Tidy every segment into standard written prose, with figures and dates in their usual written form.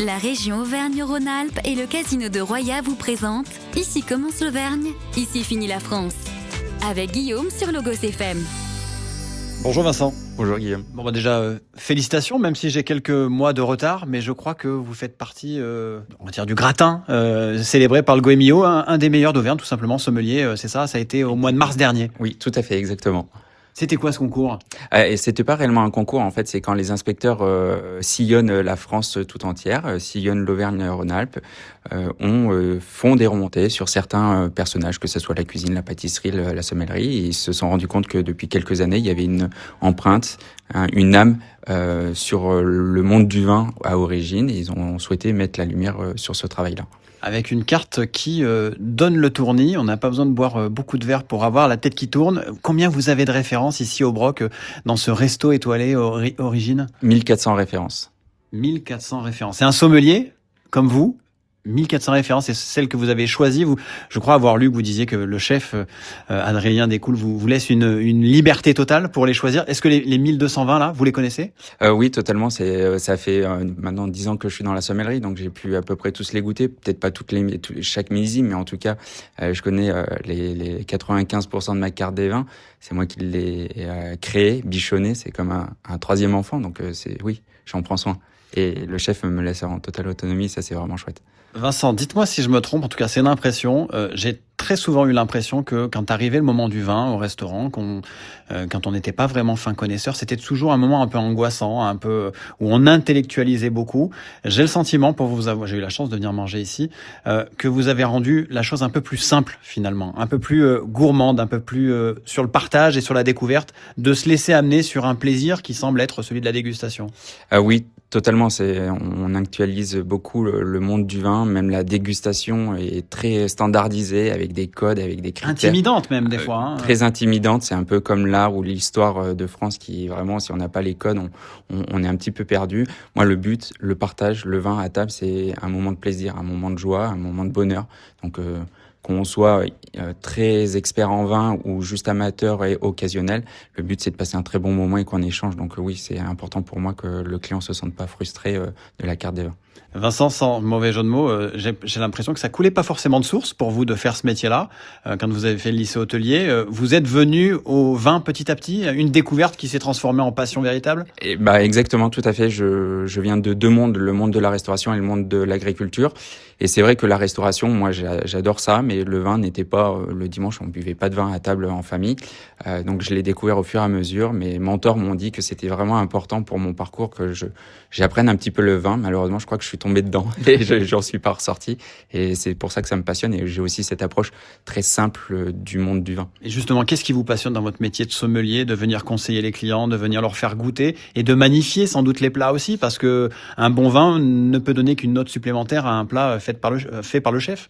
La région Auvergne-Rhône-Alpes et le casino de Roya vous présentent Ici commence l'Auvergne, ici finit la France. Avec Guillaume sur Logos FM. Bonjour Vincent. Bonjour Guillaume. Bon déjà, félicitations, même si j'ai quelques mois de retard, mais je crois que vous faites partie, on va dire, du gratin célébré par le Goemio, un des meilleurs d'Auvergne, tout simplement, sommelier, c'est ça, ça a été au mois de mars dernier. Oui, tout à fait, exactement. C'était quoi ce concours ? Et c'était pas réellement un concours, en fait, c'est quand les inspecteurs sillonnent la France tout entière, sillonnent l'Auvergne-Rhône-Alpes, font des remontées sur certains personnages, que ce soit la cuisine, la pâtisserie, la sommellerie, et ils se sont rendus compte que depuis quelques années, il y avait une empreinte, une âme sur le monde du vin à origine, et ils ont souhaité mettre la lumière sur ce travail-là. Avec une carte qui donne le tournis. On n'a pas besoin de boire beaucoup de verre pour avoir la tête qui tourne. Combien vous avez de références ici au Broc dans ce resto étoilé Origine ? 1400 références. 1400 références. C'est un sommelier, comme vous ? 1400 références, c'est celle que vous avez choisie. Je crois avoir lu que vous disiez que le chef Adrien Descoules vous laisse une liberté totale pour les choisir. Est-ce que les 1220 là, vous les connaissez ? Oui, totalement. Ça fait maintenant 10 ans que je suis dans la sommellerie, donc j'ai pu à peu près tous les goûter. Peut-être pas chaque millésime, mais en tout cas, je connais les 95% de ma carte des vins. C'est moi qui l'ai créé, bichonné. C'est comme un troisième enfant, donc oui, j'en prends soin. Et le chef me laisse en totale autonomie, ça c'est vraiment chouette. Vincent, dites-moi si je me trompe, en tout cas c'est une impression. J'ai très souvent eu l'impression que quand arrivait le moment du vin au restaurant, quand on n'était pas vraiment fin connaisseur, c'était toujours un moment un peu angoissant, un peu où on intellectualisait beaucoup. J'ai le sentiment, pour vous avoir, j'ai eu la chance de venir manger ici, que vous avez rendu la chose un peu plus simple finalement, un peu plus gourmande, un peu plus sur le partage et sur la découverte, de se laisser amener sur un plaisir qui semble être celui de la dégustation. Oui, totalement. On actualise beaucoup le monde du vin, même la dégustation est très standardisée avec des codes, avec des critères. Intimidante même des fois. Hein. Très intimidante, c'est un peu comme l'art ou l'histoire de France qui vraiment, si on n'a pas les codes, on est un petit peu perdu. Moi, le but, le partage, le vin à table, c'est un moment de plaisir, un moment de joie, un moment de bonheur. Donc, qu'on soit très expert en vin ou juste amateur et occasionnel, le but c'est de passer un très bon moment et qu'on échange. Donc oui, c'est important pour moi que le client se sente pas frustré de la carte des vins. Vincent, sans mauvais jeu de mots, j'ai l'impression que ça coulait pas forcément de source pour vous de faire ce métier-là. Quand vous avez fait le lycée hôtelier, vous êtes venu au vin petit à petit, une découverte qui s'est transformée en passion véritable ? Et exactement, tout à fait. Je viens de deux mondes, le monde de la restauration et le monde de l'agriculture. Et c'est vrai que la restauration, moi j'adore ça, mais le vin n'était pas, le dimanche on buvait pas de vin à table en famille. Donc je l'ai découvert au fur et à mesure. Mes mentors m'ont dit que c'était vraiment important pour mon parcours que j'apprenne un petit peu le vin. Malheureusement, je crois que je suis tombé dedans et j'en suis pas ressorti. Et c'est pour ça que ça me passionne et j'ai aussi cette approche très simple du monde du vin. Et justement, qu'est-ce qui vous passionne dans votre métier de sommelier, de venir conseiller les clients, de venir leur faire goûter et de magnifier sans doute les plats aussi, parce que un bon vin ne peut donner qu'une note supplémentaire à un plat fait par le chef.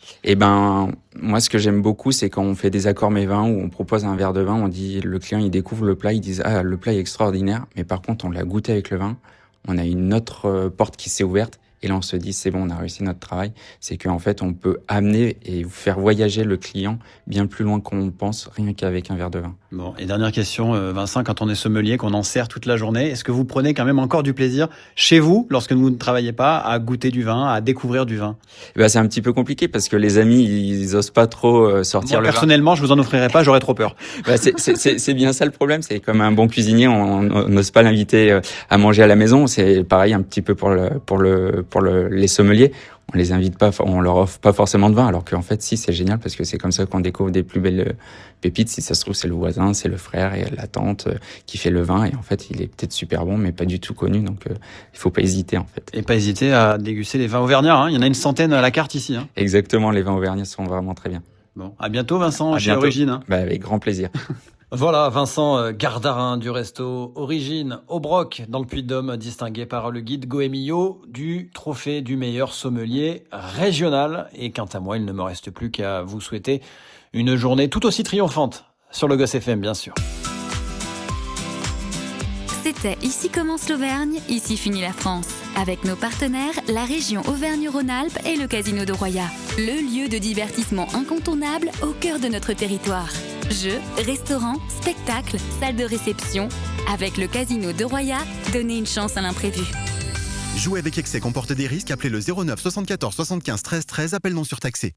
Moi, ce que j'aime beaucoup, c'est quand on fait des accords mets vins où on propose un verre de vin, on dit, le client, il découvre le plat, il dit, le plat est extraordinaire, mais par contre, on l'a goûté avec le vin, on a une autre porte qui s'est ouverte. Et là, on se dit, c'est bon, on a réussi notre travail. C'est qu'en fait, on peut amener et faire voyager le client bien plus loin qu'on pense, rien qu'avec un verre de vin. Bon, et dernière question, Vincent, quand on est sommelier, qu'on en sert toute la journée, est-ce que vous prenez quand même encore du plaisir chez vous, lorsque vous ne travaillez pas, à goûter du vin, à découvrir du vin ? C'est un petit peu compliqué parce que les amis, ils osent pas trop sortir le vin. Personnellement, je vous en offrirai pas, j'aurais trop peur. C'est bien ça le problème. C'est comme un bon cuisinier, on n'ose pas l'inviter à manger à la maison. C'est pareil un petit peu pour les sommeliers. On les invite pas, on leur offre pas forcément de vin, alors qu'en fait, si, c'est génial parce que c'est comme ça qu'on découvre des plus belles pépites. Si ça se trouve, c'est le voisin, c'est le frère et la tante qui fait le vin et en fait, il est peut-être super bon, mais pas du tout connu. Donc, il faut pas hésiter, en fait. Et pas hésiter à déguster les vins auvergnats, hein. Il y en a une centaine à la carte ici, hein. Exactement, les vins auvergnats sont vraiment très bien. Bon, à bientôt, Vincent, chez bientôt. Origine, hein. Avec grand plaisir. Voilà, Vincent Gardarin du resto Origine au Broc dans le Puy-de-Dôme, distingué par le guide Goemio du trophée du meilleur sommelier régional. Et quant à moi, il ne me reste plus qu'à vous souhaiter une journée tout aussi triomphante sur Logos FM, bien sûr. C'était Ici commence l'Auvergne, ici finit la France. Avec nos partenaires, la région Auvergne-Rhône-Alpes et le casino de Roya. Le lieu de divertissement incontournable au cœur de notre territoire. Jeux, restaurants, spectacles, salles de réception. Avec le casino de Roya, donnez une chance à l'imprévu. Jouer avec excès comporte des risques. Appelez le 09 74 75 13 13. Appel non surtaxé.